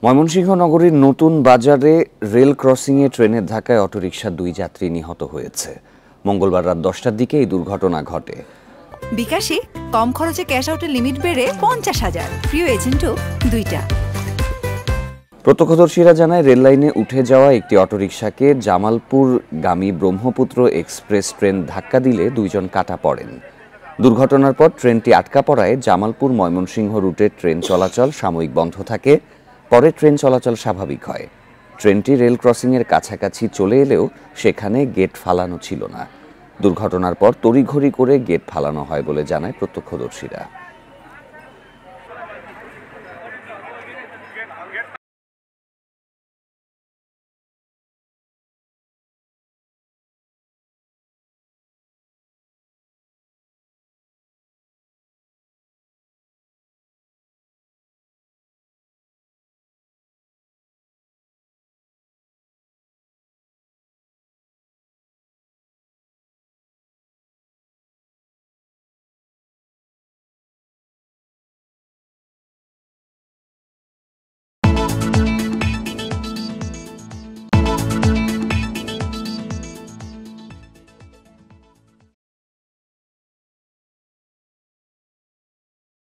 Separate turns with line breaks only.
ময়মনসিংহ নগরীর নতুন বাজারে রেল ক্রসিংয়ে ট্রেনের ধাক্কায় অটোরিকশার 2 যাত্রী নিহত হয়েছে। মঙ্গলবার রাত 10টার দিকে এই দুর্ঘটনা ঘটে।
বিকাশে কম খরচে ক্যাশ আউটের লিমিট বেড়ে 50,000, প্রিয় এজেন্টও 2টা।
প্রত্যক্ষদর্শীরা জানায়, রেল লাইনে উঠে যাওয়া একটি অটোরিকশাকে জামালপুরগামী ব্রহ্মপুত্র এক্সপ্রেস ট্রেন ধাক্কা দিলে 2 জন কাটা পড়েন। দুর্ঘটনার পর ট্রেনটি আটকা পড়ায় জামালপুর ময়মনসিংহ রুটে ট্রেন চলাচল সাময়িক বন্ধ থাকে। পরে ট্রেন চলাচল স্বাভাবিক হয়। ট্রেনটি রেল ক্রসিংয়ের কাছাকাছি চলে এলেও সেখানে গেট ফালানো ছিল না। দুর্ঘটনার পর তড়িঘড়ি করে গেট ফালানো হয় বলে জানায় প্রত্যক্ষদর্শীরা।